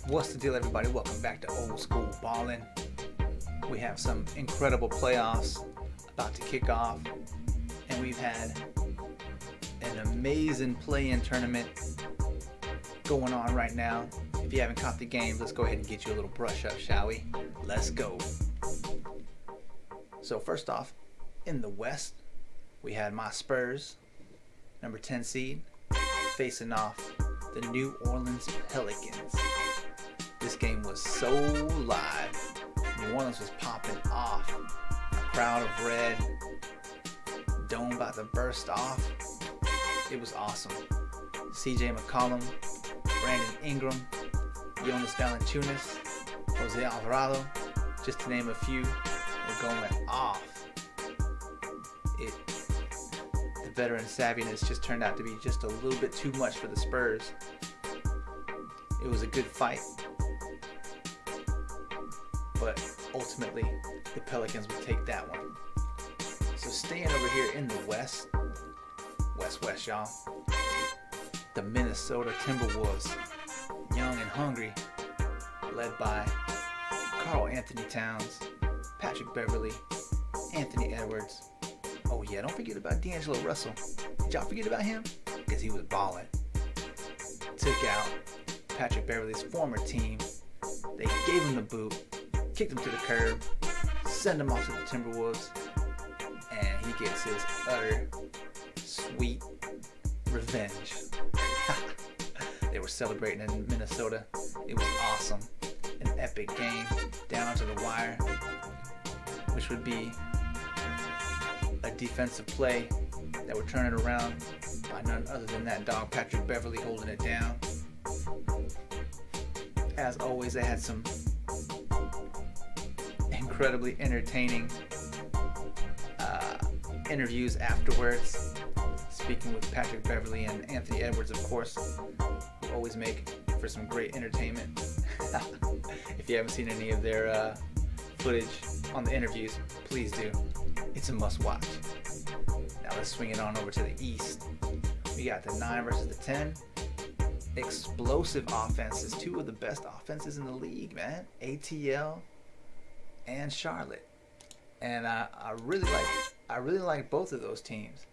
What's the deal, everybody? Welcome back to Old School Ballin'. We have some incredible playoffs about to kick off, and we've had an amazing play-in tournament going on right now. If you haven't caught the games, let's go ahead and get you a little brush up, shall we? Let's go. So first off, in the West, we had my Spurs, number 10 seed, facing off the New Orleans Pelicans. This game was so live. New Orleans was popping off. A crowd of red. Dome about to burst off. It was awesome. CJ McCollum, Brandon Ingram, Jonas Valanciunas, Jose Alvarado, just to name a few, were going off. The veteran savviness just turned out to be just a little bit too much for the Spurs. It was a good fight, but ultimately the Pelicans would take that one. So staying over here in the West, West y'all, the Minnesota Timberwolves, young and hungry, led by Karl Anthony Towns, Patrick Beverley, Anthony Edwards. Oh yeah, don't forget about D'Angelo Russell. Did y'all forget about him? Because he was balling. Took out Patrick Beverley's former team. They gave him the boot, kicked him to the curb, sent him off to the Timberwolves, and he gets his utter sweet revenge. They were celebrating in Minnesota. It was awesome. An epic game down to the wire, which would be a defensive play that would turn it around by none other than that dog Patrick Beverley holding it down. As always, they had some incredibly entertaining interviews afterwards, speaking with Patrick Beverley and Anthony Edwards, of course, who always make for some great entertainment. If you haven't seen any of their footage on the interviews, please do. It's a must watch. Now let's swing it on over to the East. We got the 9 versus the 10. Explosive offenses, two of the best offenses in the league, man. ATL and Charlotte. And I really like both of those teams.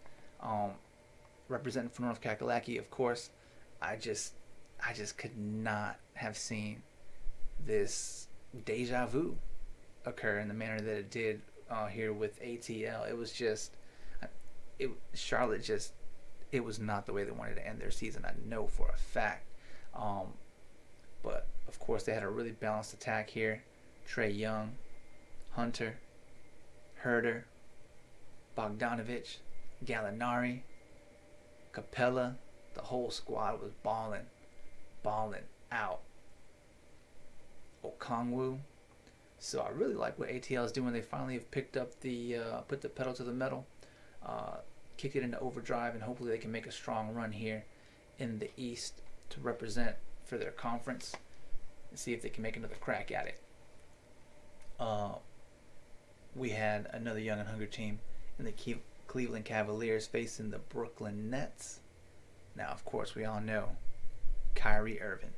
Representing for North Kakalaki, of course. I just could not have seen this deja vu occur in the manner that it did here with ATL. It was just, Charlotte just, it was not the way they wanted to end their season. I know for a fact. But of course they had a really balanced attack here. Trae Young, Hunter, Herder, Bogdanovich, Gallinari, Capella. The whole squad was balling out. Okongwu. So I really like what ATL is doing. They finally have picked up put the pedal to the metal, kicked it into overdrive, and hopefully they can make a strong run here in the East to represent for their conference and see if they can make another crack at it. We had another young and hungry team in the Cleveland Cavaliers facing the Brooklyn Nets. Now, of course, we all know Kyrie Irving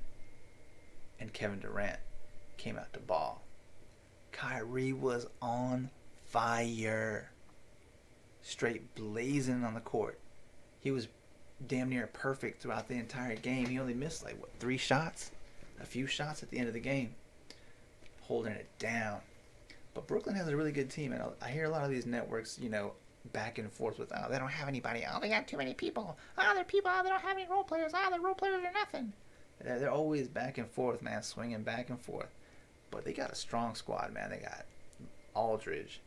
and Kevin Durant came out to ball. Kyrie was on fire. Straight blazing on the court. He was damn near perfect throughout the entire game. He only missed 3 shots? A few shots at the end of the game. Holding it down. But Brooklyn has a really good team. And I hear a lot of these networks, back and forth with, they don't have anybody. They got too many people. They're people. They don't have any role players. The role players are nothing. They're always back and forth, man, swinging back and forth. But they got a strong squad, man. They got Aldridge.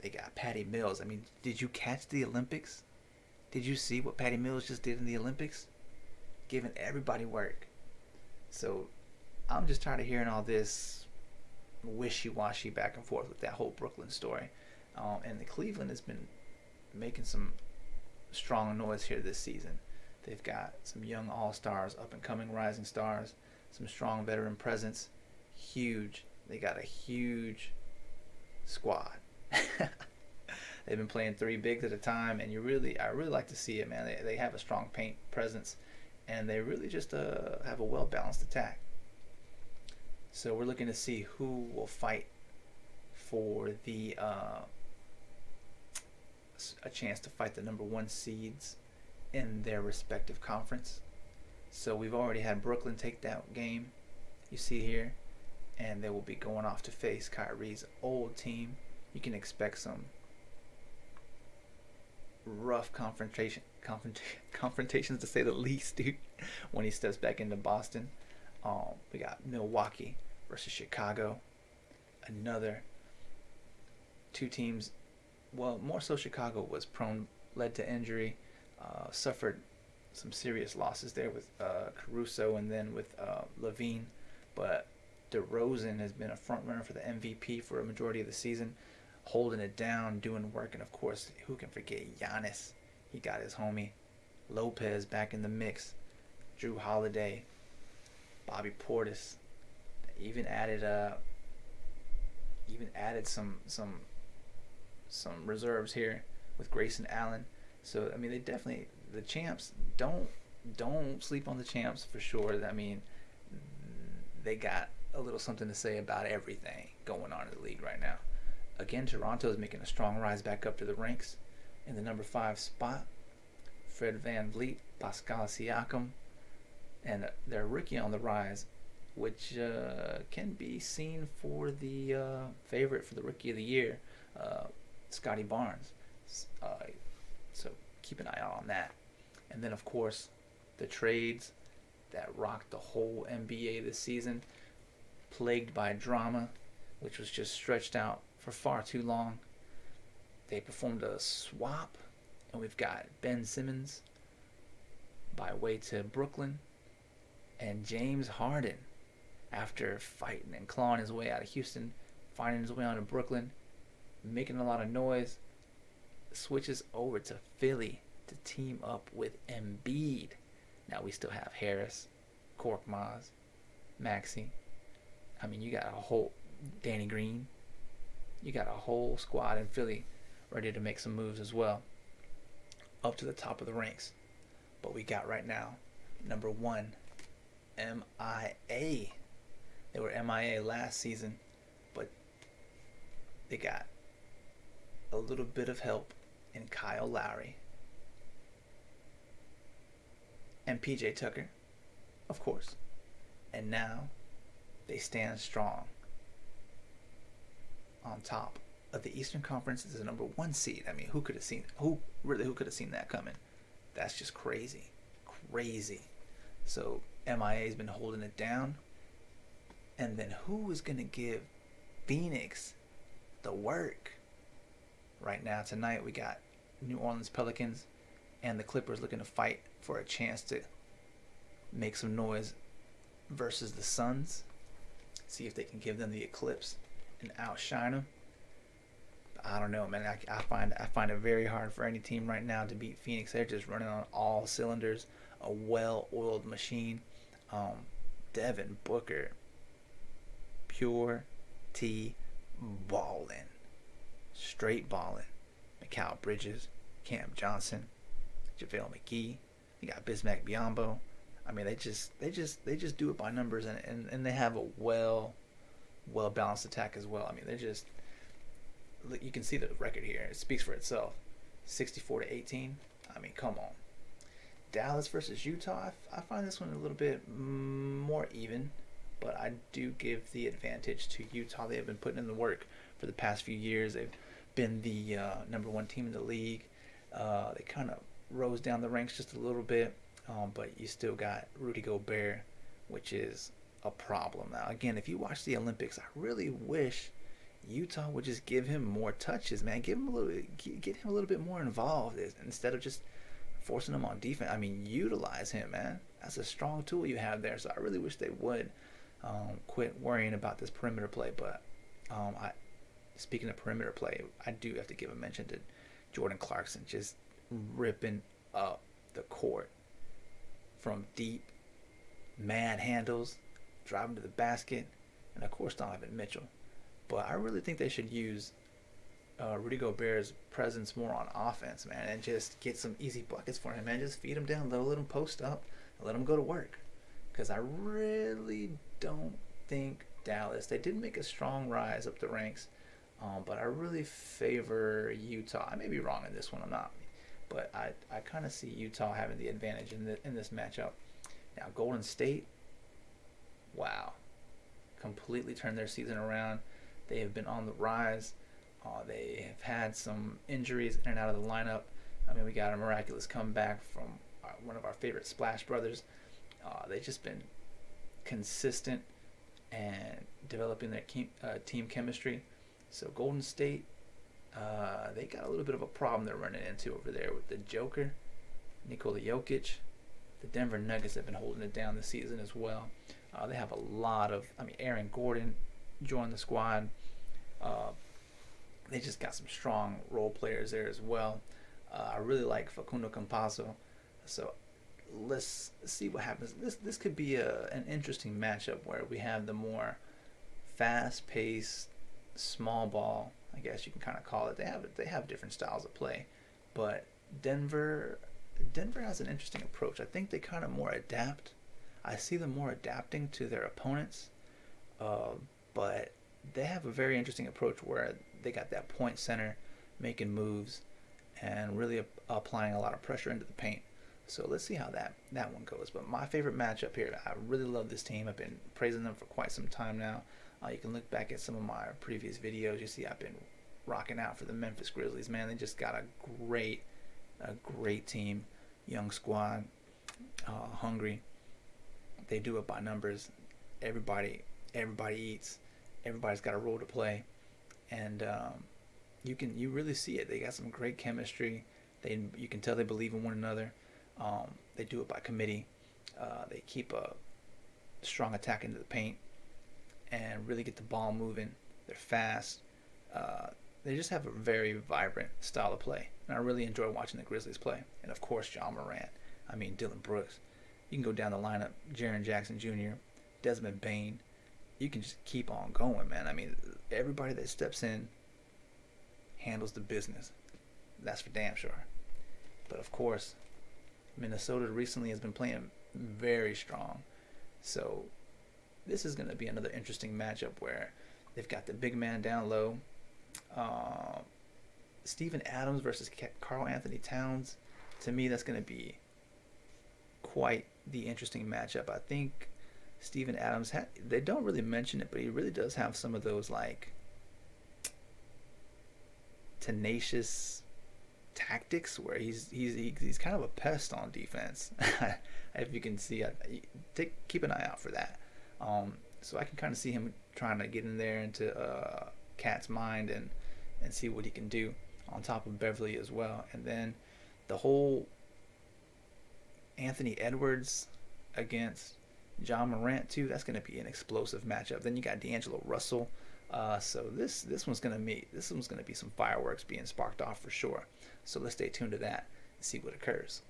They got Patty Mills. I mean, did you catch the Olympics? Did you see what Patty Mills just did in the Olympics? Giving everybody work. So I'm just tired of hearing all this wishy-washy back and forth with that whole Brooklyn story. And the Cleveland has been making some strong noise here this season. They've got some young all-stars, up-and-coming rising stars, some strong veteran presence. Huge. They got a huge squad. They've been playing 3 bigs at a time, and I really like to see it, man. They have a strong paint presence, and they really just have a well-balanced attack. So we're looking to see who will fight for the a chance to fight the number one seeds in their respective conference. So we've already had Brooklyn take that game, you see here, and they will be going off to face Kyrie's old team. You can expect some rough confrontations to say the least, dude, when he steps back into Boston. We got Milwaukee versus Chicago. Another two teams. Well, more so Chicago was led to injury, suffered some serious losses there with Caruso and then with Levine. But DeRozan has been a front runner for the MVP for a majority of the season, holding it down, doing work, and of course, who can forget Giannis? He got his homie Lopez back in the mix. Drew Holiday, Bobby Portis, even added some reserves here with Grayson Allen. So I mean, they definitely, the champs, don't sleep on the champs for sure. I mean, they got a little something to say about everything going on in the league right now. Again, Toronto is making a strong rise back up to the ranks in the number 5 spot. Fred VanVleet, Pascal Siakam, and their rookie on the rise, which can be seen for the favorite for the rookie of the year, Scotty Barnes. So keep an eye out on that. And then, of course, the trades that rocked the whole NBA this season, plagued by drama, which was just stretched out for far too long. They performed a swap, and we've got Ben Simmons by way to Brooklyn, and James Harden, after fighting and clawing his way out of Houston, finding his way onto Brooklyn, making a lot of noise, switches over to Philly to team up with Embiid. Now we still have Harris, Korkmaz, Maxey. I mean, you got a whole Danny Green. You got a whole squad in Philly ready to make some moves as well, up to the top of the ranks. But we got right now, number 1, MIA. They were MIA last season, but they got a little bit of help in Kyle Lowry and PJ Tucker, of course. And now they stand strong on top of the Eastern Conference as the number 1 seed. I mean, who could have seen that coming? That's just crazy. So MIA's been holding it down. And then who is going to give Phoenix the work? Right now, tonight, we got New Orleans Pelicans and the Clippers looking to fight for a chance to make some noise versus the Suns. See if they can give them the eclipse and outshine them. I don't know, man. I find it very hard for any team right now to beat Phoenix. They're just running on all cylinders, a well-oiled machine. Devin Booker, pure T ballin', straight ballin'. Mikal Bridges, Cam Johnson, JaVale McGee. You got Bismack Biyombo. I mean, they just do it by numbers, and they have a well balanced attack as well. I mean, they're just, you can see the record here. It speaks for itself. 64-18. I mean, come on. Dallas versus Utah. I find this one a little bit more even, but I do give the advantage to Utah. They have been putting in the work for the past few years. They've been the number 1 team in the league. They kind of rose down the ranks just a little bit, but you still got Rudy Gobert, which is a problem. Now, again, if you watch the Olympics, I really wish Utah would just give him more touches, man. Get him a little bit more involved instead of just forcing him on defense. I mean, utilize him, man. That's a strong tool you have there. So I really wish they would quit worrying about this perimeter play. But speaking of perimeter play, I do have to give a mention to Jordan Clarkson, just ripping up the court from deep, mad handles, driving to the basket, and of course Donovan Mitchell. But I really think they should use Rudy Gobert's presence more on offense, man, and just get some easy buckets for him, man. Just feed him down, let him post up, and let him go to work. Because I really don't think Dallas. They did make a strong rise up the ranks, but I really favor Utah. I may be wrong in this one. I'm not, but I kind of see Utah having the advantage in this matchup. Now Golden State, wow, completely turned their season around. They have been on the rise. They have had some injuries in and out of the lineup. I mean, we got a miraculous comeback from one of our favorite Splash Brothers. They've just been consistent and developing their team chemistry. So Golden State, they got a little bit of a problem they're running into over there with the Joker, Nikola Jokic. The Denver Nuggets have been holding it down this season as well. They have a lot of, Aaron Gordon joined the squad. They just got some strong role players there as well. I really like Facundo Campazzo. So let's see what happens. This could be an interesting matchup where we have the more fast-paced, small ball, I guess you can kind of call it. They have different styles of play, but Denver has an interesting approach. I think they kind of more adapt. I see them more adapting to their opponents, but they have a very interesting approach where they got that point center making moves and really applying a lot of pressure into the paint. So let's see how that one goes. But my favorite matchup here, I really love this team. I've been praising them for quite some time now. You can look back at some of my previous videos. You see I've been rocking out for the Memphis Grizzlies. Man, they just got a great team, young squad, hungry. They do it by numbers. Everybody eats. Everybody's got a role to play, and you really see it. They got some great chemistry. You can tell they believe in one another. They do it by committee. They keep a strong attack into the paint and really get the ball moving. They're fast. They just have a very vibrant style of play, and I really enjoy watching the Grizzlies play. And of course, John Morant. Dillon Brooks. You can go down the lineup. Jaren Jackson Jr., Desmond Bane. You can just keep on going, man. Everybody that steps in handles the business. That's for damn sure. But of course, Minnesota recently has been playing very strong. So this is going to be another interesting matchup where they've got the big man down low. Steven Adams versus Karl Anthony Towns. To me, that's going to be quite the interesting matchup. I think Steven Adams, they don't really mention it, but he really does have some of those like tenacious tactics where he's kind of a pest on defense. If you can see, keep an eye out for that. So I can kind of see him trying to get in there into Cat's mind and see what he can do on top of Beverly as well. And then the whole Anthony Edwards against John Morant too. That's going to be an explosive matchup. Then you got D'Angelo Russell. So this one's going to be some fireworks being sparked off for sure. So let's stay tuned to that and see what occurs.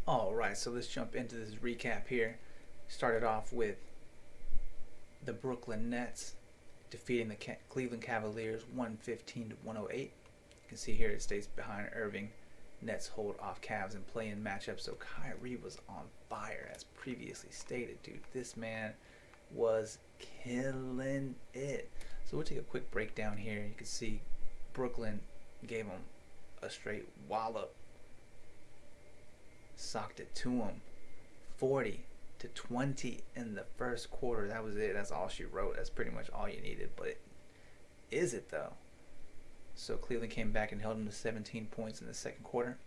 Alright, so let's jump into this recap here. Started off with the Brooklyn Nets defeating the Cleveland Cavaliers 115 to 108. You can see here it stays behind Irving. Nets hold off Cavs and play-in matchup. So Kyrie was on fire, as previously stated, dude. This man was killing it. So we'll take a quick breakdown here. You can see Brooklyn gave him a straight wallop. Socked it to him. 40 to 20 in the first quarter. That was it. That's all she wrote. That's pretty much all you needed. But is it though? So Cleveland came back and held him to 17 points in the second quarter.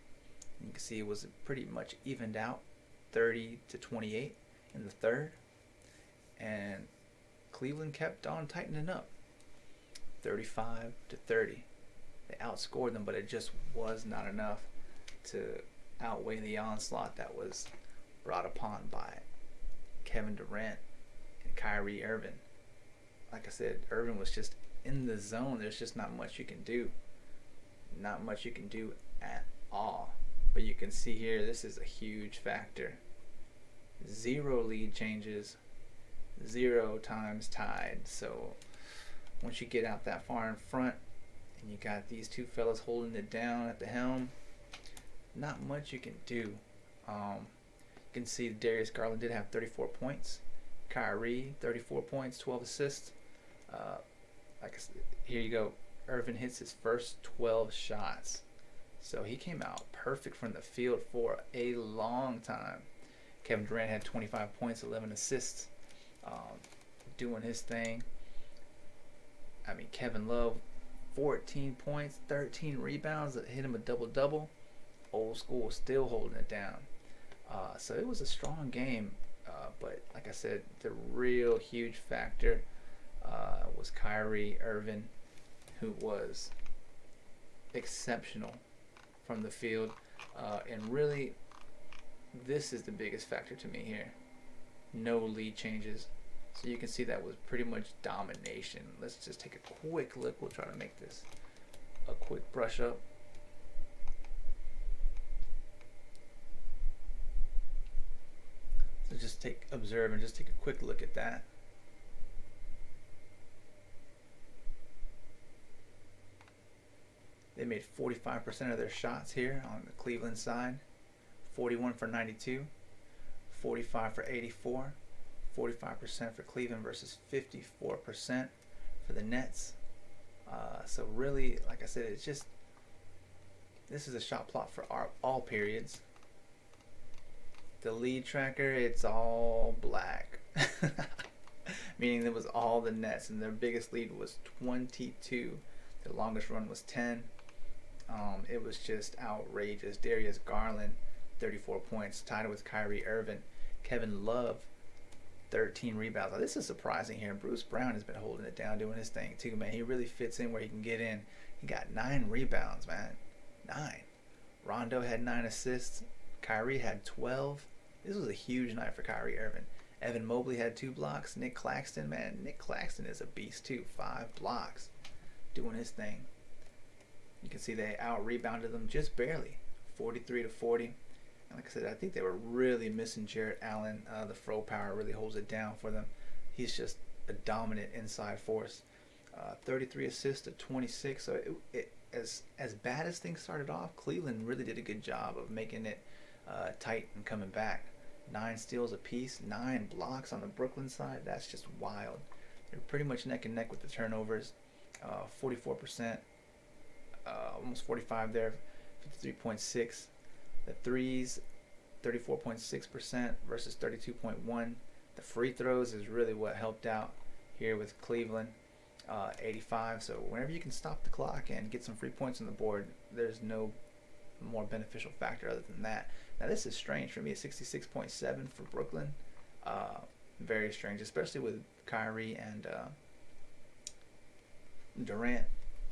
You can see it was pretty much evened out, 30 to 28 in the third. And Cleveland kept on tightening up, 35 to 30. They outscored them, but it just was not enough to outweigh the onslaught that was brought upon by Kevin Durant and Kyrie Irving. Like I said, Irving was just in the zone. There's just not much you can do. Not much you can do at all. But you can see here, this is a huge factor. zero lead changes, 0 times tied. So once you get out that far in front and you got these two fellas holding it down at the helm, not much you can do. You can see Darius Garland did have 34 points. Kyrie, 34 points, 12 assists. Like I said, here you go. Irvin hits his first 12 shots. So he came out perfect from the field for a long time. Kevin Durant had 25 points, 11 assists, doing his thing. I mean, Kevin Love, 14 points, 13 rebounds, that hit him a double-double. Old school, still holding it down. So it was a strong game, but like I said, the real huge factor was Kyrie Irving, who was exceptional from the field. And really, this is the biggest factor to me here. No lead changes. So you can see that was pretty much domination. Let's just take a quick look. We'll try to make this a quick brush up. So just observe and just take a quick look at that. They made 45% of their shots here on the Cleveland side. 41 for 92, 45 for 84, 45% for Cleveland versus 54% for the Nets. So really, like I said, it's just, this is a shot plot for all periods. The lead tracker, it's all black. Meaning it was all the Nets, and their biggest lead was 22. Their longest run was 10. It was just outrageous. Darius Garland, 34 points, tied with Kyrie Irving. Kevin Love, 13 rebounds. Now, this is surprising here. Bruce Brown has been holding it down, doing his thing too, man. He really fits in where he can get in. He got 9 rebounds, man. 9. Rondo had 9 assists. Kyrie had 12. This was a huge night for Kyrie Irving. Evan Mobley had 2 blocks. Nick Claxton, man. Nick Claxton is a beast too. 5 blocks. Doing his thing. You can see they out-rebounded them just barely. 43 to 40. And like I said, I think they were really missing Jarrett Allen. The throw power really holds it down for them. He's just a dominant inside force. 33 assists to 26. So as bad as things started off, Cleveland really did a good job of making it tight and coming back. 9 steals apiece, 9 blocks on the Brooklyn side. That's just wild. They're pretty much neck and neck with the turnovers. 44%, almost 45 there, 53.6. The threes, 34.6% versus 32.1. The free throws is really what helped out here with Cleveland, 85. So whenever you can stop the clock and get some free points on the board, there's no more beneficial factor other than that. Now this is strange for me. 66.7 for Brooklyn. Very strange, especially with Kyrie and Durant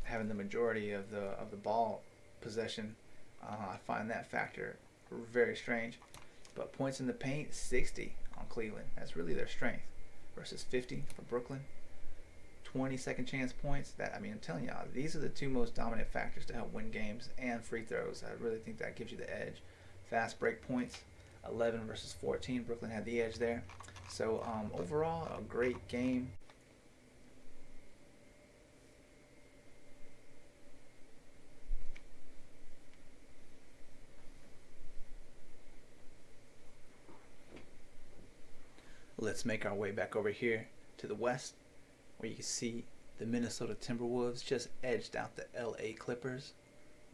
having the majority of the ball possession. I find that factor very strange. But points in the paint, 60 on Cleveland. That's really their strength. Versus 50 for Brooklyn. 20 second chance points. I'm telling y'all, these are the 2 most dominant factors to help win games, and free throws. I really think that gives you the edge. Fast break points, 11 versus 14. Brooklyn had the edge there. So overall, a great game. Let's make our way back over here to the West, where you can see the Minnesota Timberwolves just edged out the LA Clippers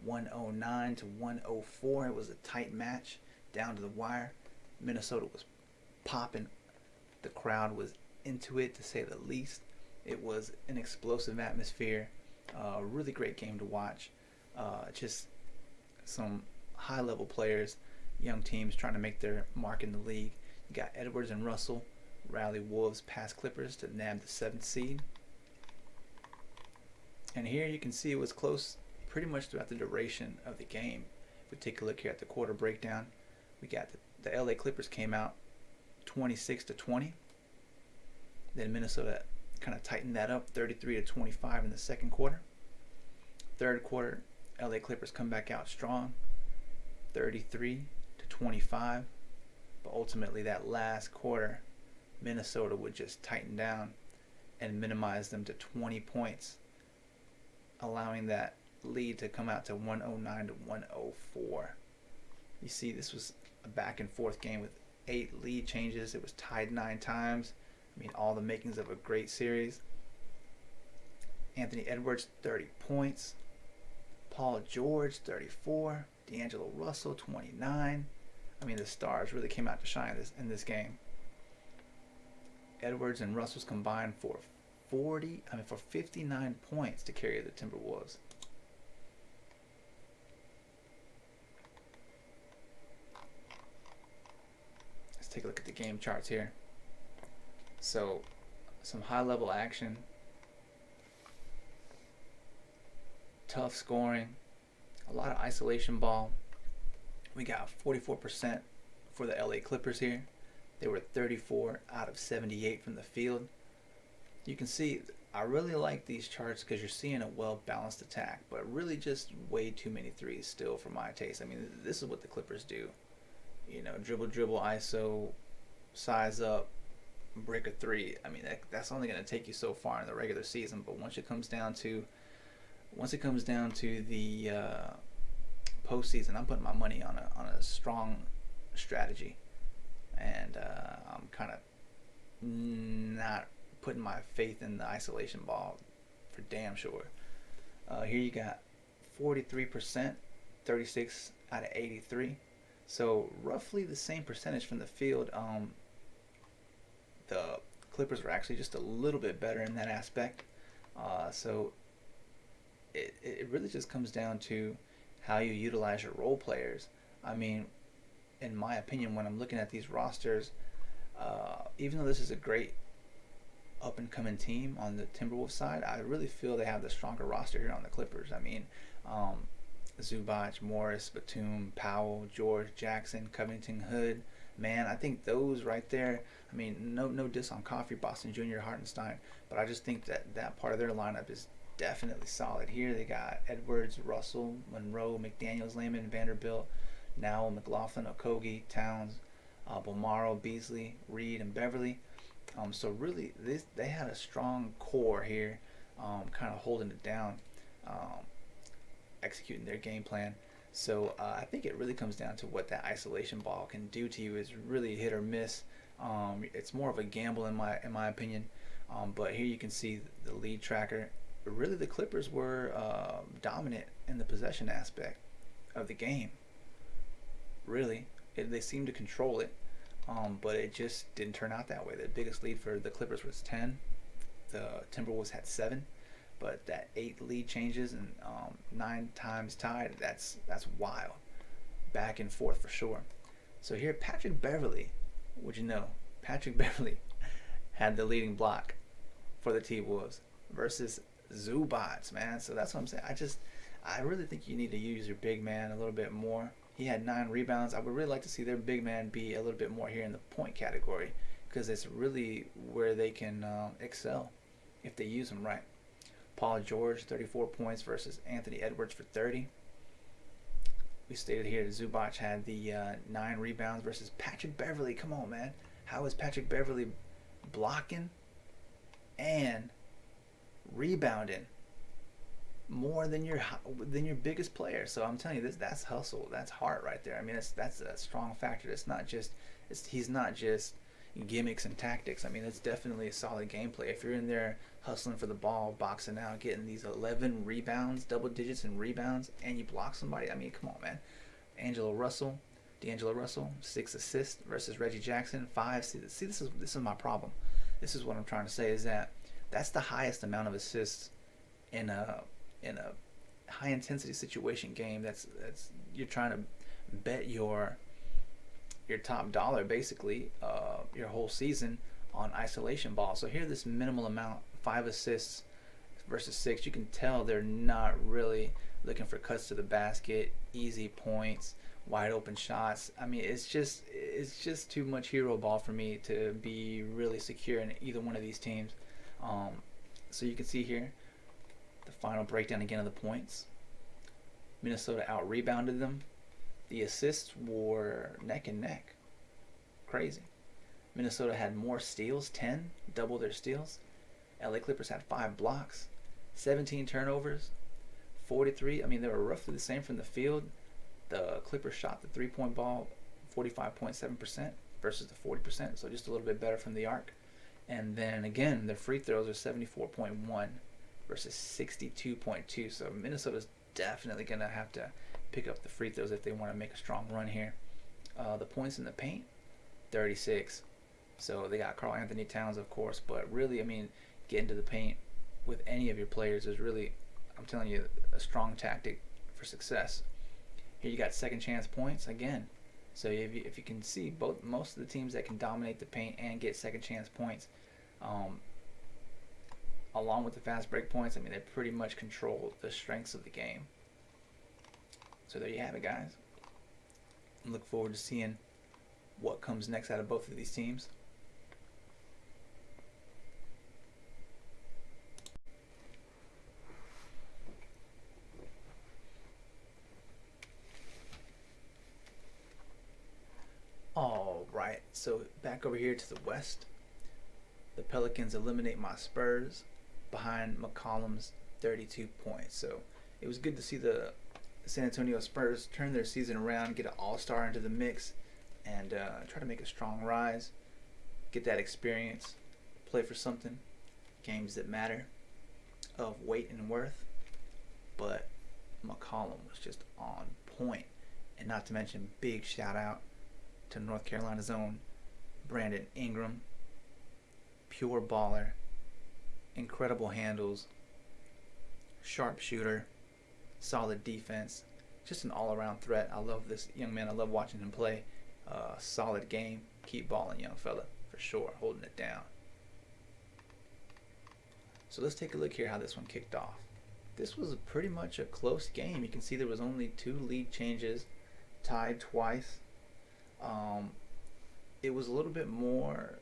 109 to 104. It was a tight match down to the wire. Minnesota was popping. The crowd was into it, to say the least. It was an explosive atmosphere. Really great game to watch. Just some high-level players, young teams trying to make their mark in the league. You got Edwards and Russell rally Wolves past Clippers to nab the 7th seed. And here you can see it was close pretty much throughout the duration of the game. If we take a look here at the quarter breakdown, we got the LA Clippers came out 26 to 20. Then Minnesota kind of tightened that up, 33 to 25 in the second quarter. Third quarter, LA Clippers come back out strong, 33 to 25. But ultimately, that last quarter, Minnesota would just tighten down and minimize them to 20 points, allowing that lead to come out to 109 to 104. You see, this was a back and forth game with 8 lead changes. It was tied 9 times. I mean, all the makings of a great series. Anthony Edwards, 30 points. Paul George, 34. D'Angelo Russell, 29. I mean, the stars really came out to shine in this game. Edwards and Russell's combined for 59 points to carry the Timberwolves. Let's take a look at the game charts here. So, some high-level action. Tough scoring. A lot of isolation ball. We got 44% for the LA Clippers here. They were 34 out of 78 from the field. You can see, I really like these charts because you're seeing a well-balanced attack, but really just way too many threes still for my taste. I mean, this is what the Clippers do. You know, dribble, ISO, size up, break a three. I mean, that's only going to take you so far in the regular season, but once it comes down to the postseason, I'm putting my money on a strong strategy, and I'm kind of not putting my faith in the isolation ball for damn sure. Here you got 43%, 36 out of 83, so roughly the same percentage from the field. The Clippers were actually just a little bit better in that aspect. So it really just comes down to how you utilize your role players. I mean, in my opinion, when I'm looking at these rosters, even though this is a great up-and-coming team on the Timberwolves side, I really feel they have the stronger roster here on the Clippers. I mean, Zubac, Morris, Batum, Powell, George, Jackson, Covington, Hood. Man, I think those right there, I mean, no diss on Coffee, Boston Jr., Hartenstein, but I just think that part of their lineup is definitely solid. Here they got Edwards, Russell, Monroe, McDaniels, Layman, Vanderbilt, Nowell, McLaughlin, Okogie, Towns, Bomaro, Beasley, Reed, and Beverly. So really, they had a strong core here, kind of holding it down, executing their game plan. So I think it really comes down to what that isolation ball can do to you. Is really hit or miss. It's more of a gamble in my opinion. But here you can see the lead tracker. Really, the Clippers were dominant in the possession aspect of the game. Really, they seemed to control it, but it just didn't turn out that way. The biggest lead for the Clippers was 10. The Timberwolves had 7. But that 8 lead changes and 9 times tied, that's wild. Back and forth for sure. So here, Patrick Beverly, would you know, Patrick Beverly had the leading block for the T-Wolves versus Zubac, man. So that's what I'm saying. I really think you need to use your big man a little bit more. He had 9 rebounds. I would really like to see their big man be a little bit more here in the point category, because it's really where they can excel if they use him right. Paul George, 34 points versus Anthony Edwards for 30. We stated here that Zubac had the 9 rebounds versus Patrick Beverly. Come on, man. How is Patrick Beverly blocking and rebounding more than your biggest player? So I'm telling you, that's hustle. That's heart right there. I mean, that's a strong factor. He's not just gimmicks and tactics. I mean, it's definitely a solid gameplay. If you're in there hustling for the ball, boxing out, getting these 11 rebounds, double digits in rebounds, and you block somebody, I mean, come on, man. D'Angelo Russell, 6 assists versus Reggie Jackson, 5. See, this is my problem. This is what I'm trying to say, is that's the highest amount of assists in a high intensity situation game. That's you're trying to bet your top dollar, basically, your whole season on isolation ball. So here, this minimal amount, 5 assists versus 6, you can tell they're not really looking for cuts to the basket, easy points, wide open shots. I mean, it's just too much hero ball for me to be really secure in either one of these teams. So you can see here the final breakdown again of the points. Minnesota out rebounded them. The assists were neck and neck. crazy. Minnesota had more steals, 10, double their steals. LA Clippers had 5 blocks, 17 turnovers, 43. I mean, they were roughly the same from the field. The Clippers shot the three-point ball 45.7% versus the 40%, so just a little bit better from the arc. And then again, their free throws are 74.1 versus 62.2. So Minnesota's definitely going to have to pick up the free throws if they want to make a strong run here. The points in the paint, 36. So they got Karl Anthony Towns, of course, but really, I mean, getting to the paint with any of your players is really, I'm telling you, a strong tactic for success. Here you got second chance points again. So if you can see, most of the teams that can dominate the paint and get second chance points, along with the fast break points, I mean, they pretty much control the strengths of the game. So there you have it, guys. I look forward to seeing what comes next out of both of these teams. All right, so back over here to the West, the Pelicans eliminate my Spurs behind McCollum's 32 points. So it was good to see the San Antonio Spurs turn their season around, get an all-star into the mix, and try to make a strong rise, get that experience, play for something, games that matter, of weight and worth. But McCollum was just on point, and not to mention big shout out to North Carolina's own Brandon Ingram. Pure baller, incredible handles, sharp shooter, solid defense, just an all-around threat. I love this young man. I love watching him play. Solid game. Keep balling, young fella, for sure, holding it down. So let's take a look here how this one kicked off. This was pretty much a close game. You can see there was only 2 lead changes, tied twice. It was a little bit more,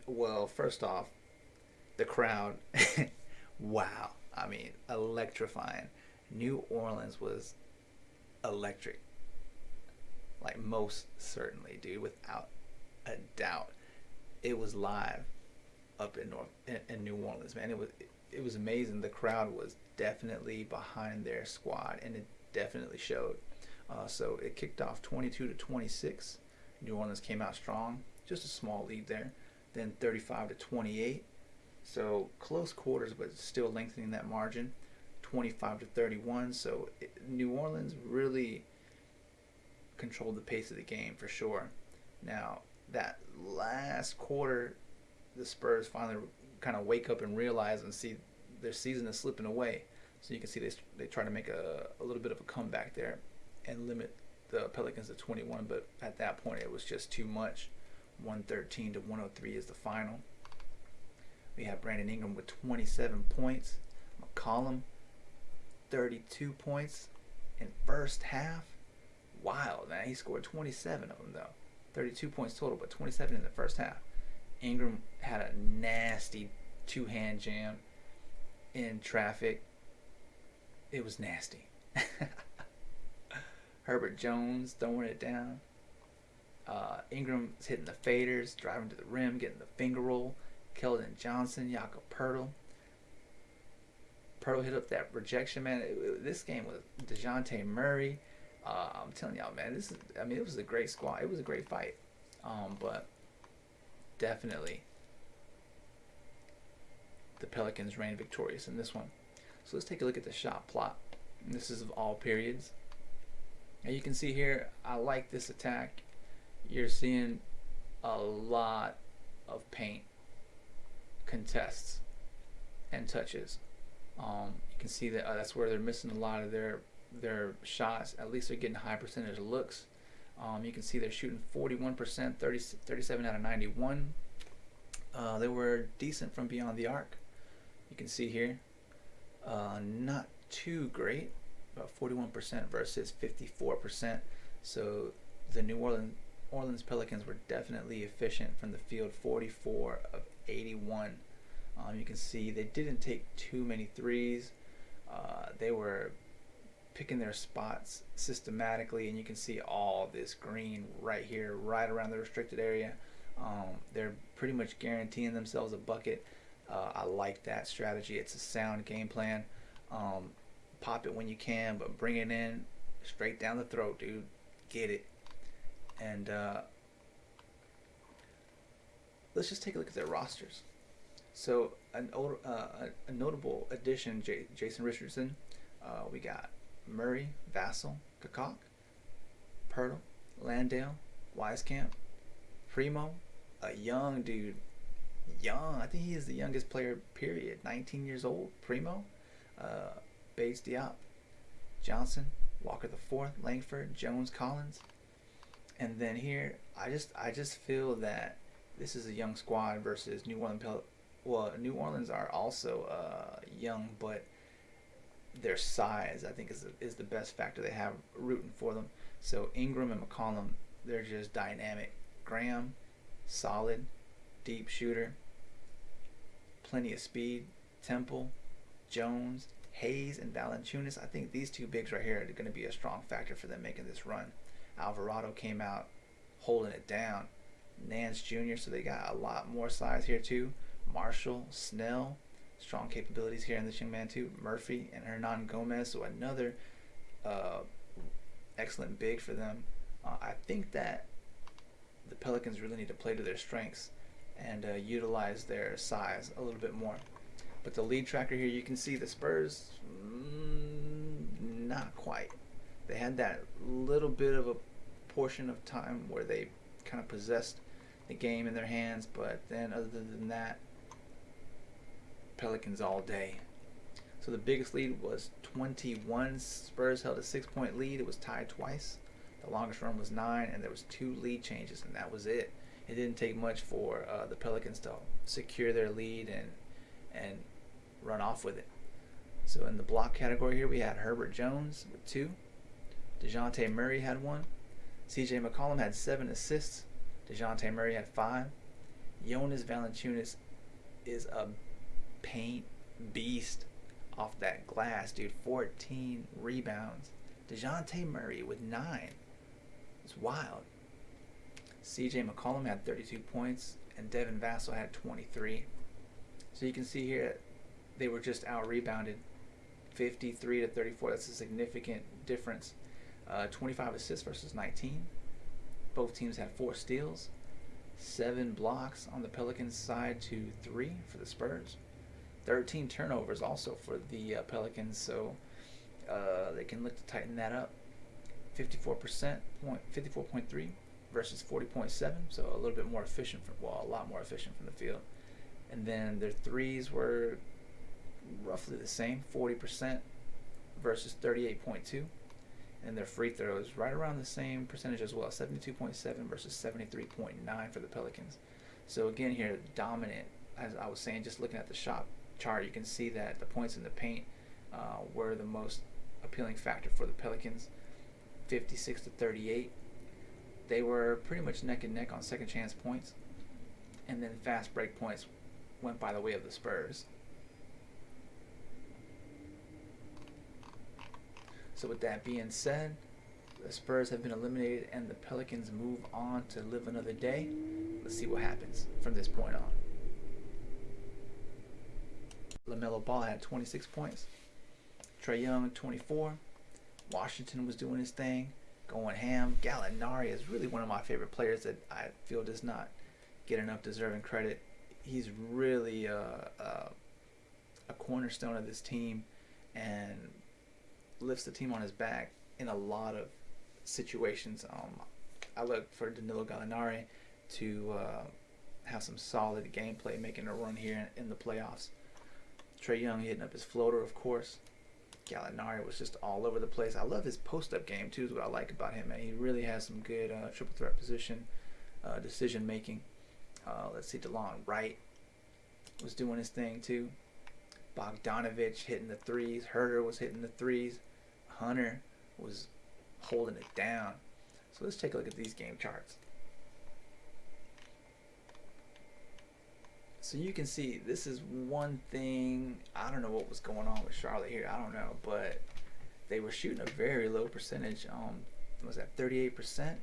well, first off, the crowd, wow, I mean, electrifying. New Orleans was electric, like most certainly, dude, without a doubt. It was live up in New Orleans, man. It was amazing. The crowd was definitely behind their squad, and it definitely showed. So it kicked off 22-26. New Orleans came out strong, just a small lead there. Then 35-28. So close quarters, but still lengthening that margin. 25-31. So New Orleans really controlled the pace of the game for sure. Now that last quarter, the Spurs finally kind of wake up and realize and see their season is slipping away. So you can see they try to make a little bit of a comeback there and limit the Pelicans to 21, but at that point it was just too much. 113-103 is the final. We have Brandon Ingram with 27 points. Mccollum, 32 points in first half. Wild, man. He scored 27 of them, though. 32 points total, but 27 in the first half. Ingram had a nasty two-hand jam in traffic. It was nasty. Herbert Jones throwing it down. Ingram's hitting the faders, driving to the rim, getting the finger roll. Keldon Johnson, Jakob Poeltl. Poeltl hit up that rejection, man. This game was DeJounte Murray. I'm telling y'all, man, it was a great squad. It was a great fight. But definitely the Pelicans reigned victorious in this one. So let's take a look at the shot plot. And this is of all periods. And you can see here, I like this attack. You're seeing a lot of paint contests and touches. You can see that that's where they're missing a lot of their shots. At least they're getting a high percentage of looks. You can see they're shooting 41%, 37 out of 91. They were decent from beyond the arc. You can see here, not too great, about 41% versus 54%. So the New Orleans Pelicans were definitely efficient from the field, 44 of 81. You can see they didn't take too many threes. They were picking their spots systematically, and you can see all this green right here, right around the restricted area. They're pretty much guaranteeing themselves a bucket. I like that strategy. It's a sound game plan. Pop it when you can, but bring it in straight down the throat, dude. Get it. And let's just take a look at their rosters. So a notable addition, Jason Richardson. We got Murray, Vassell, Kakak, Pirtle, Landale, Wisekamp, Primo, a young dude. Young. I think he is the youngest player, period. 19 years old. Primo, Bates Diop, Johnson, Walker the Fourth, Langford, Jones, Collins. And then here, I just feel that this is a young squad versus New Orleans. Well, New Orleans are also young, but their size, I think, is the best factor they have rooting for them. So Ingram and McCollum, they're just dynamic. Graham, solid, deep shooter, plenty of speed. Temple, Jones, Hayes, and Valanciunas. I think these two bigs right here are going to be a strong factor for them making this run. Alvarado came out holding it down. Nance Jr., so they got a lot more size here too. Marshall, Snell, strong capabilities here in this young man too. Murphy and Hernan Gomez, so another excellent big for them. I think that the Pelicans really need to play to their strengths and utilize their size a little bit more. But the lead tracker here, you can see the Spurs, not quite. They had that little bit of a portion of time where they kind of possessed the game in their hands, but then other than that, Pelicans all day. So the biggest lead was 21. Spurs held a 6-point lead. It was tied twice. The longest run was 9, and there was 2 lead changes, and that was it. It didn't take much for the Pelicans to secure their lead and run off with it. So in the block category here, we had Herbert Jones with 2. DeJounte Murray had 1. CJ McCollum had 7 assists. DeJounte Murray had 5. Jonas Valanciunas is a paint beast off that glass, dude. 14 rebounds. DeJounte Murray with 9. It's wild. CJ McCollum had 32 points, and Devin Vassell had 23. So you can see here they were just out-rebounded 53 to 34. That's a significant difference. 25 assists versus 19. Both teams had 4 steals, 7 blocks on the Pelicans side to 3 for the Spurs. 13 turnovers also for the Pelicans, so they can look to tighten that up. 54.3 versus 40.7, so a little bit more efficient, a lot more efficient from the field. And then their threes were roughly the same, 40% versus 38.2. And their free throws right around the same percentage as well, 72.7 versus 73.9 for the Pelicans. So again here, dominant, as I was saying, just looking at the shot chart, you can see that the points in the paint were the most appealing factor for the Pelicans, 56 to 38. They were pretty much neck and neck on second chance points, and then fast break points went by the way of the Spurs. So with that being said, the Spurs have been eliminated and the Pelicans move on to live another day. Let's see what happens from this point on. LaMelo Ball had 26 points. Trae Young, 24. Washington was doing his thing, going ham. Gallinari is really one of my favorite players that I feel does not get enough deserving credit. He's really a cornerstone of this team and lifts the team on his back in a lot of situations. I look for Danilo Gallinari to have some solid gameplay, making a run here in the playoffs. Trae Young hitting up his floater, of course. Gallinari was just all over the place. I love his post-up game, too, is what I like about him. Man. He really has some good triple threat position decision-making. Let's see, DeLon Wright was doing his thing, too. Bogdanovich hitting the threes. Herter was hitting the threes. Hunter was holding it down. So let's take a look at these game charts. So you can see this is one thing. I don't know what was going on with Charlotte here. I don't know. But they were shooting a very low percentage. Was that 38%?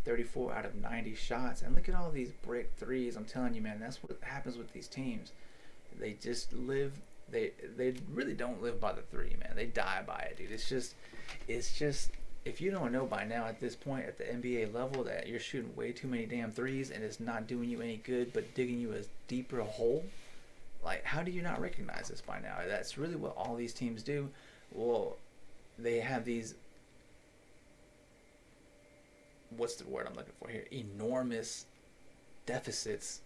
34 out of 90 shots. And look at all these brick threes. I'm telling you, man, that's what happens with these teams. They just live. They really don't live by the three, man. They die by it, dude. It's just. If you don't know by now at this point at the NBA level that you're shooting way too many damn threes and it's not doing you any good but digging you a deeper hole, like, how do you not recognize this by now? That's really what all these teams do. Well, they have these, what's the word I'm looking for here? Enormous deficits.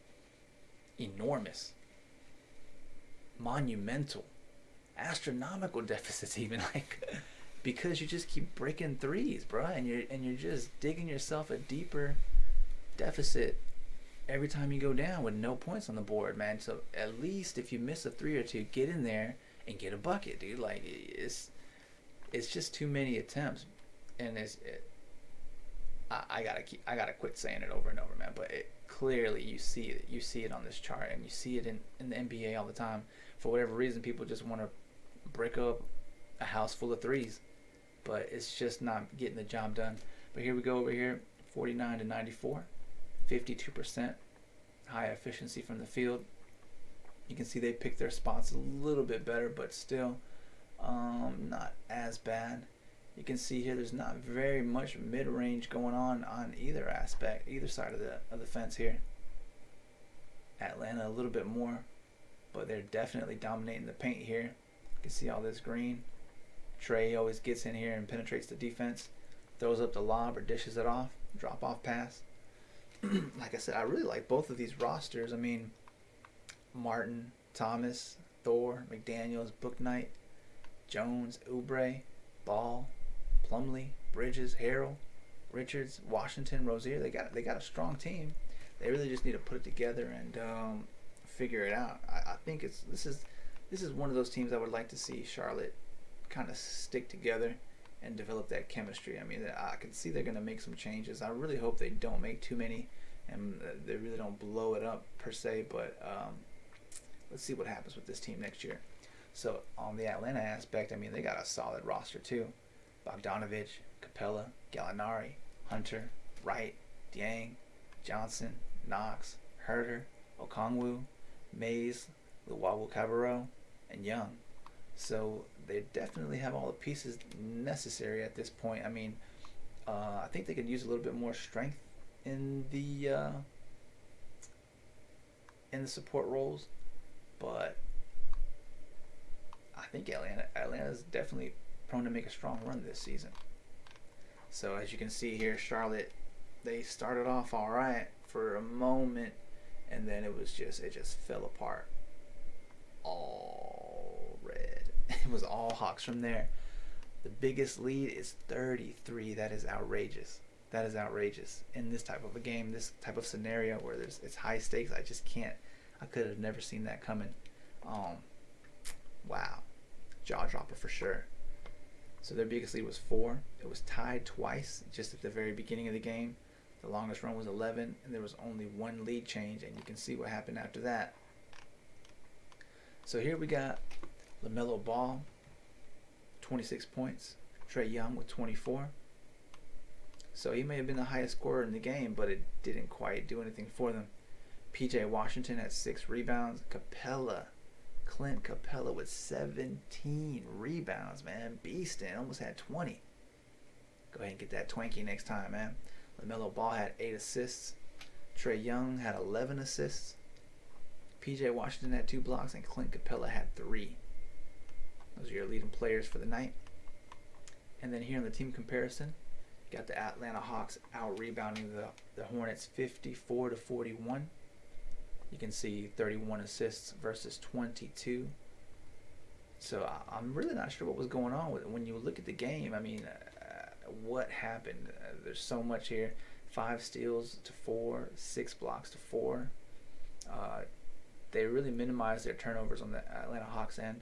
Enormous. Monumental. Astronomical deficits even, like, because you just keep breaking threes, bro, and you're just digging yourself a deeper deficit every time you go down with no points on the board, man. So at least if you miss a three or two, get in there and get a bucket, dude. Like, it's just too many attempts, and I gotta quit saying it over and over, man. But clearly you see it on this chart, and you see it in the NBA all the time. For whatever reason, people just want to brick up a house full of threes, but it's just not getting the job done. But here we go over here, 49 to 94, 52% high efficiency from the field. You can see they picked their spots a little bit better, but still not as bad. You can see here there's not very much mid-range going on either aspect, either side of the fence here. Atlanta a little bit more, but they're definitely dominating the paint here. You can see all this green. Trey always gets in here and penetrates the defense, throws up the lob or dishes it off, drop off pass. Like I said, I really like both of these rosters. I mean, Martin, Thomas, Thor, McDaniels, Bouknight, Jones, Oubre, Ball, Plumlee, Bridges, Harrell, Richards, Washington, Rozier. They got a strong team. They really just need to put it together and figure it out. I think this is one of those teams I would like to see Charlotte kind of stick together and develop that chemistry. I mean, I can see they're going to make some changes. I really hope they don't make too many and they really don't blow it up per se, but let's see what happens with this team next year. So on the Atlanta aspect, I mean, they got a solid roster too. Bogdanovich, Capella, Gallinari, Hunter, Wright, Dieng, Johnson, Knox, Herter, Okongwu, Mays, Luwawu-Cabarrot, and Young. So they definitely have all the pieces necessary at this point. I mean, I think they could use a little bit more strength in the support roles, but I think Atlanta is definitely prone to make a strong run this season. So as you can see here, Charlotte, they started off all right for a moment, and then it just fell apart. All red. It was all Hawks from there. The biggest lead is 33. That is outrageous. That is outrageous in this type of a game, this type of scenario where it's high stakes. I just can't. I could have never seen that coming. Wow, jaw dropper for sure. So their biggest lead was 4. It was tied twice just at the very beginning of the game. The longest run was 11, and there was only one lead change, and you can see what happened after that. So here we got LaMelo Ball, 26 points. Trae Young with 24. So he may have been the highest scorer in the game, but it didn't quite do anything for them. PJ Washington had 6 rebounds. Clint Capella with 17 rebounds, man. Beastin', almost had 20. Go ahead and get that Twinkie next time, man. LaMelo Ball had 8 assists. Trae Young had 11 assists. PJ Washington had 2 blocks, and Clint Capella had 3. Those are your leading players for the night. And then here in the team comparison, you got the Atlanta Hawks out-rebounding the Hornets 54-41. You can see 31 assists versus 22. So I'm really not sure what was going on with it. When you look at the game, I mean, what happened? There's so much here. 5 steals to 4, 6 blocks to 4. They really minimized their turnovers on the Atlanta Hawks end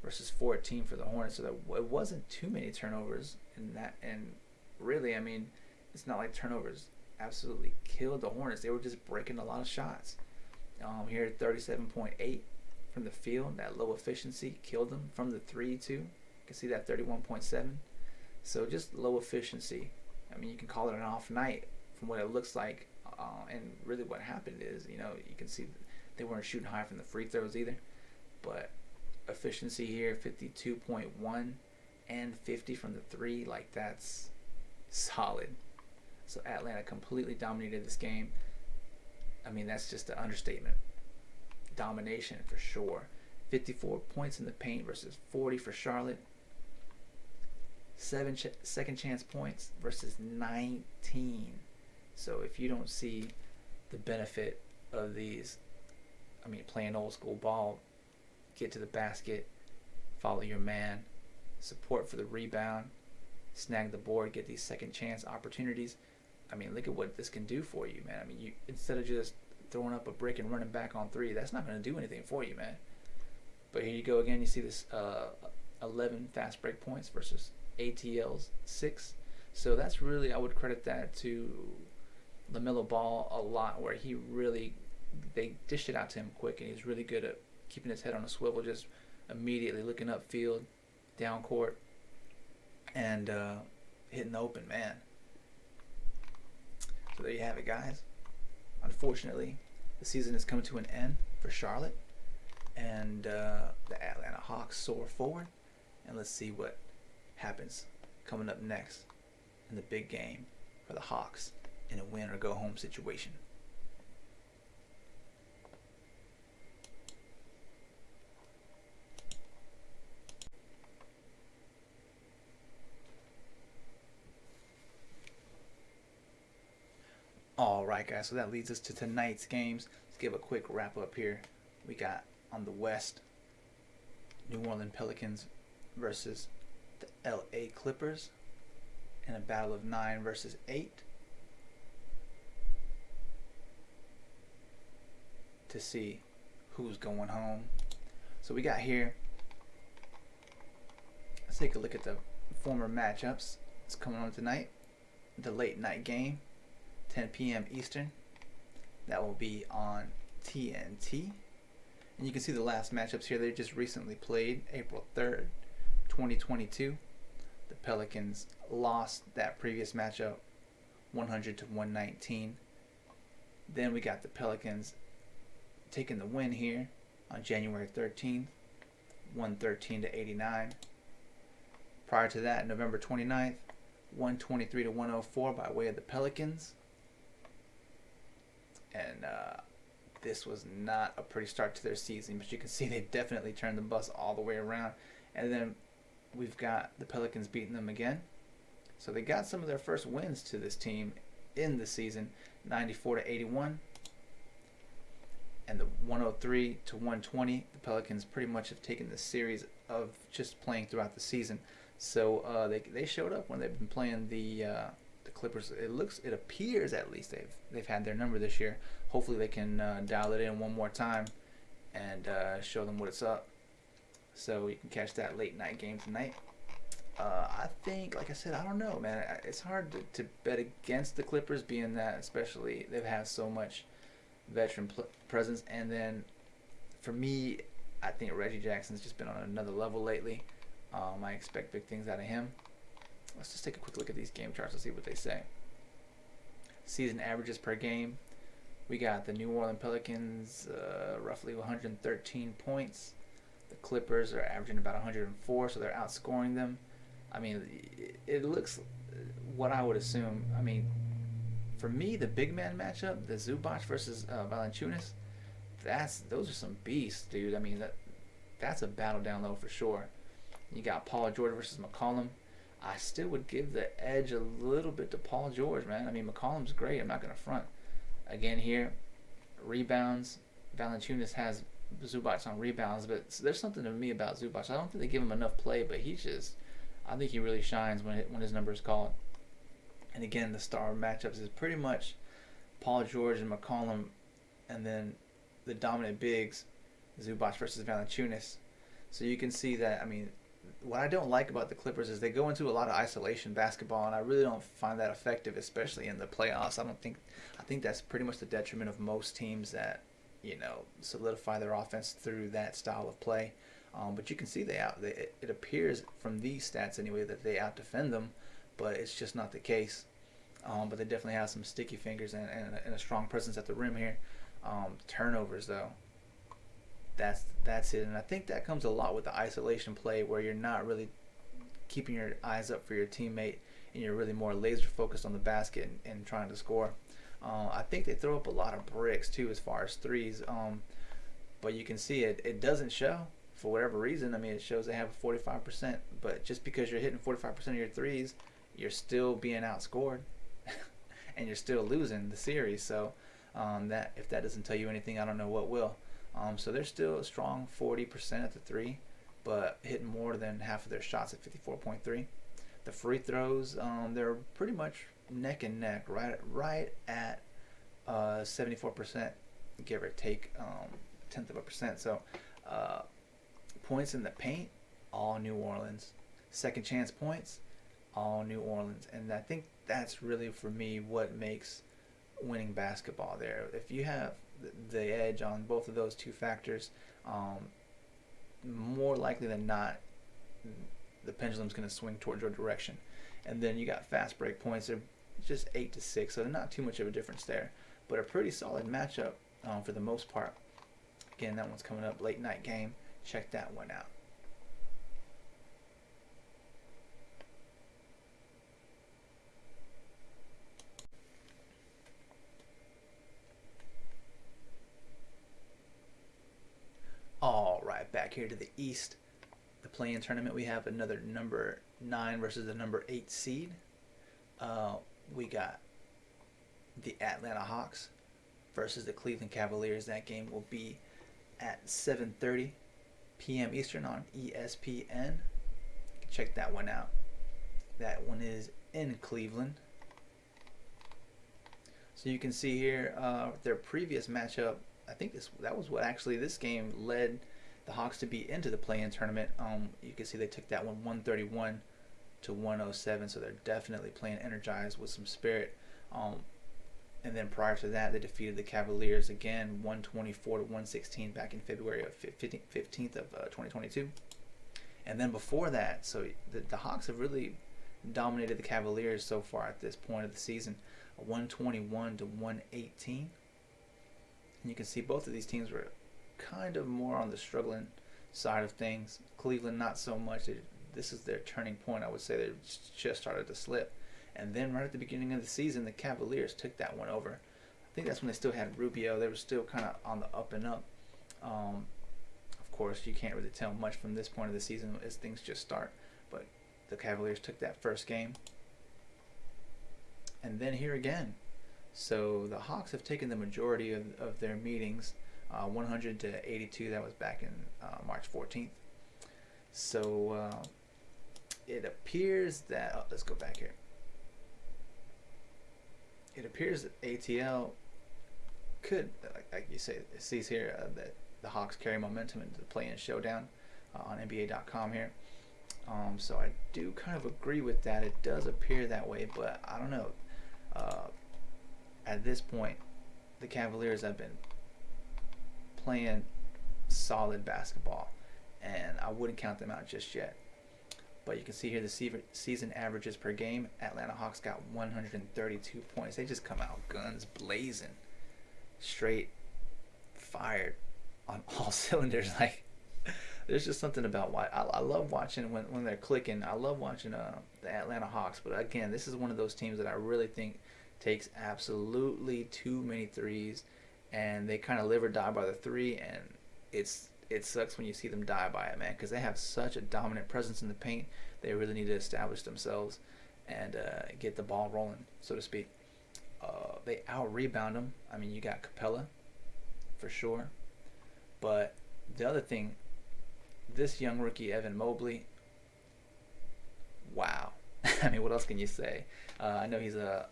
versus 14 for the Hornets. So it wasn't too many turnovers in that. And really, I mean, it's not like turnovers absolutely killed the Hornets. They were just breaking a lot of shots. Here, 37.8 from the field. That low efficiency killed them. From the 3 too. can see that 31.7. So just low efficiency. I mean, you can call it an off night from what it looks like. And really what happened is, you can see they weren't shooting high from the free throws either. But efficiency here, 52.1 and 50 from the three, like that's solid. So Atlanta completely dominated this game. I mean, that's just an understatement. Domination for sure. 54 points in the paint versus 40 for Charlotte. 7 second chance points versus 19. So if you don't see the benefit of these, I mean, playing old school ball, get to the basket, follow your man, support for the rebound, snag the board, get these second chance opportunities. I mean, look at what this can do for you, man. I mean, you instead of just throwing up a brick and running back on three, that's not going to do anything for you, man. But here you go again. You see this 11 fast break points versus ATL's 6. So that's really, I would credit that to LaMelo Ball a lot, where they dished it out to him quick, and he's really good at keeping his head on a swivel, just immediately looking upfield, down court, and hitting the open man. So there you have it, guys. Unfortunately, the season is coming to an end for Charlotte, and the Atlanta Hawks soar forward. And let's see what happens coming up next in the big game for the Hawks in a win or go home situation. All right, guys, so that leads us to tonight's games. Let's give a quick wrap up here. We got on the West, New Orleans Pelicans versus the LA Clippers in a battle of 9 versus 8 to see who's going home. So we got here, let's take a look at the former matchups. It's coming on tonight, the late night game, 10 p.m. Eastern. That will be on TNT. And you can see the last matchups here. They just recently played April 3rd, 2022. The Pelicans lost that previous matchup 100 to 119. Then we got the Pelicans taking the win here on January 13th, 113 to 89. Prior to that, November 29th, 123 to 104 by way of the Pelicans. And this was not a pretty start to their season, but you can see they definitely turned the bus all the way around. And then we've got the Pelicans beating them again. So they got some of their first wins to this team in the season, 94 to 81. And the 103 to 120, the Pelicans pretty much have taken the series of just playing throughout the season. So they showed up when they've been playing the Clippers. It appears at least they've had their number this year. Hopefully they can dial it in one more time and show them what it's up. So you can catch that late night game tonight. I think, like I said, I don't know, man. It's hard to bet against the Clippers, being that especially they've had so much veteran presence. And then for me, I think Reggie Jackson's just been on another level lately. I expect big things out of him. Let's just take a quick look at these game charts and see what they say. Season averages per game. We got the New Orleans Pelicans roughly 113 points. The Clippers are averaging about 104, so they're outscoring them. I mean, it looks what I would assume. I mean, for me, the big man matchup, the Zubac versus Valanciunas, those are some beasts, dude. I mean, that's a battle down low for sure. You got Paul George versus McCollum. I still would give the edge a little bit to Paul George, man. I mean, McCollum's great. I'm not going to front. Again here, rebounds. Valanciunas has Zubac on rebounds, but there's something to me about Zubac. I don't think they give him enough play, but I think he really shines when his number is called. And again, the star matchups is pretty much Paul George and McCollum, and then the dominant bigs, Zubac versus Valanciunas. So you can see that, I mean, what I don't like about the Clippers is they go into a lot of isolation basketball, and I really don't find that effective, especially in the playoffs. I think that's pretty much the detriment of most teams that, solidify their offense through that style of play. But you can see it appears from these stats anyway that they out defend them, but it's just not the case. But they definitely have some sticky fingers and a strong presence at the rim here. Turnovers though, that's it, and I think that comes a lot with the isolation play where you're not really keeping your eyes up for your teammate and you're really more laser focused on the basket and trying to score. I think they throw up a lot of bricks too as far as threes, but you can see it doesn't show for whatever reason. I mean, it shows they have a 45%, but just because you're hitting 45% of your threes, you're still being outscored and you're still losing the series. So that if that doesn't tell you anything, I don't know what will. So they're still a strong 40% at the three, but hitting more than half of their shots at 54.3. The free throws, they're pretty much neck and neck, right at 74%, give or take, tenth of a percent. So points in the paint, all New Orleans. Second chance points, all New Orleans. And I think that's really, for me, what makes winning basketball there. If you have the edge on both of those two factors, more likely than not, the pendulum's going to swing towards your direction. And then you got fast break points. They're just 8-6, so they're not too much of a difference there. But a pretty solid matchup for the most part. Again, that one's coming up, late night game. Check that one out. All right, back here to the East. The play-in tournament, we have another number 9 versus the number 8 seed. We got the Atlanta Hawks versus the Cleveland Cavaliers. That game will be at 7:30 p.m. Eastern on ESPN. Check that one out. That one is in Cleveland. So you can see here their previous matchup. I think that was what actually this game led the Hawks to be into the play-in tournament. You can see they took that one 131 to 107, so they're definitely playing energized with some spirit. And then prior to that, they defeated the Cavaliers again 124 to 116 back in February of 15th of 2022. And then before that, so the Hawks have really dominated the Cavaliers so far at this point of the season, 121 to 118. And you can see both of these teams were kind of more on the struggling side of things. Cleveland not so much. This is their turning point. I would say they just started to slip. And then right at the beginning of the season, the Cavaliers took that one over. I think that's when they still had Rubio. They were still kind of on the up and up. Of course, you can't really tell much from this point of the season as things just start. But the Cavaliers took that first game. And then here again. So the Hawks have taken the majority of their meetings, 100 to 82. That was back in March 14th. So it appears that let's go back here. It appears that ATL could, like you say, it sees here that the Hawks carry momentum into the play-in showdown on NBA.com here. So I do kind of agree with that. It does appear that way, but I don't know. At this point, the Cavaliers have been playing solid basketball, and I wouldn't count them out just yet. But you can see here the season averages per game. Atlanta Hawks got 132 points. They just come out guns blazing, straight fired on all cylinders. Like, there's just something about why I love watching when they're clicking. I love watching the Atlanta Hawks. But again, this is one of those teams that I really think takes absolutely too many threes, and they kind of live or die by the three, and it sucks when you see them die by it, man, because they have such a dominant presence in the paint. They really need to establish themselves and get the ball rolling, so to speak. They out-rebound them. I mean, you got Capella, for sure. But the other thing, this young rookie, Evan Mobley, wow. I mean, what else can you say? I know he's a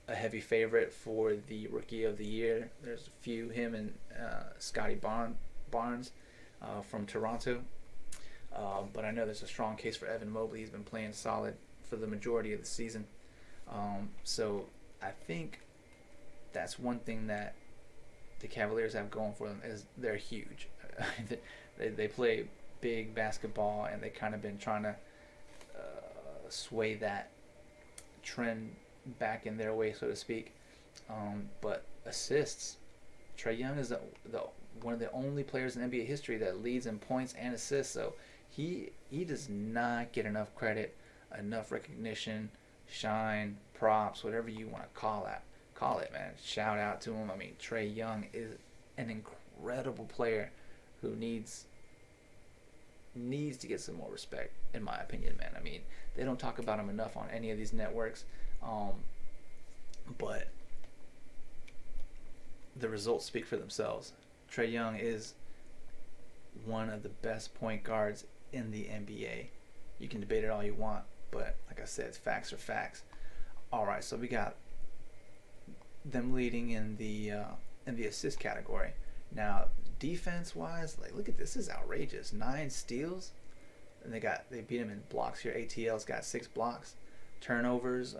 heavy favorite for the Rookie of the Year. There's a few, him and Scotty Barnes from Toronto. But I know there's a strong case for Evan Mobley. He's been playing solid for the majority of the season. So I think that's one thing that the Cavaliers have going for them is they're huge. They play big basketball, and they kind of been trying to sway that trend back in their way, so to speak. But assists, Trae Young is the one of the only players in NBA history that leads in points and assists. So he does not get enough credit, enough recognition, shine, props, whatever you want to call it, man. Shout out to him. I mean, Trae Young is an incredible player who needs to get some more respect, in my opinion, man. I mean, they don't talk about him enough on any of these networks, but the results speak for themselves. Trae Young is one of the best point guards in the NBA. You can debate it all you want, but like I said, facts are facts. All right, so we got them leading in the assist category. Now, defense-wise, like, look at this. This is outrageous. 9 steals, and they beat him in blocks here. ATL's got 6 blocks. Turnovers,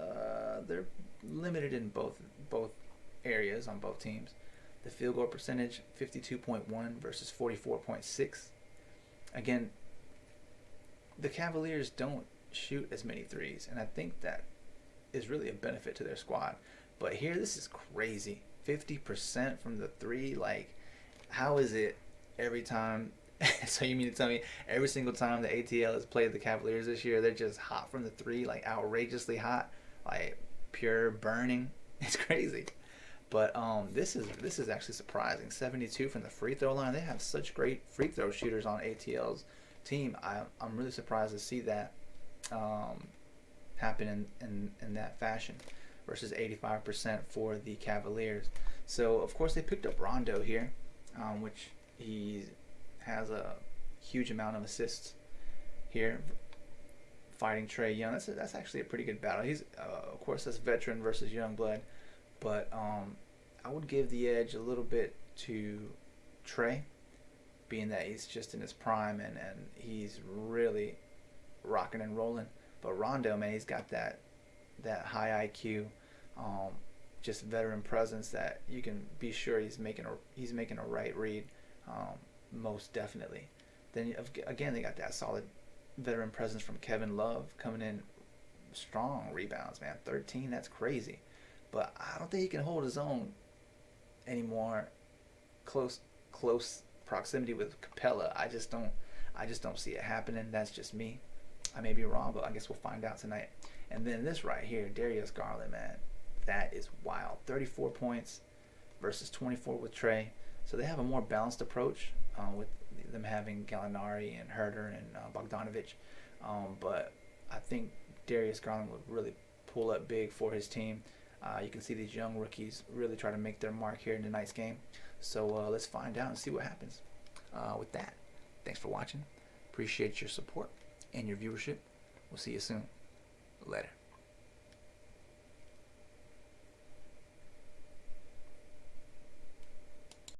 they're limited in both areas on both teams. The field goal percentage, 52.1 versus 44.6. Again, the Cavaliers don't shoot as many threes, and I think that is really a benefit to their squad. But here, this is crazy. 50% from the three. Like, how is it every time? So you mean to tell me every single time the ATL has played the Cavaliers this year, they're just hot from the three, like outrageously hot, like pure burning? It's crazy. But this is actually surprising. 72 from the free throw line. They have such great free throw shooters on ATL's team. I'm really surprised to see that happen in that fashion versus 85% for the Cavaliers. So of course they picked up Rondo here, which he has a huge amount of assists here, fighting Trae Young. That's actually a pretty good battle. He's of course that's veteran versus young blood, but I would give the edge a little bit to Trae, being that he's just in his prime and he's really rocking and rolling. But Rondo, man, he's got that high IQ, just veteran presence that you can be sure he's making a right read, most definitely. Then again, they got that solid veteran presence from Kevin Love coming in strong rebounds, man. 13, that's crazy. But I don't think he can hold his own anymore. Close proximity with Capella. I just don't see it happening. That's just me. I may be wrong, but I guess we'll find out tonight. And then this right here, Darius Garland, man, that is wild. 34 points versus 24 with Trae. So they have a more balanced approach with them having Gallinari and Herter and Bogdanovich. But I think Darius Garland would really pull up big for his team. You can see these young rookies really try to make their mark here in tonight's game. So let's find out and see what happens. With that, thanks for watching. Appreciate your support and your viewership. We'll see you soon. Later.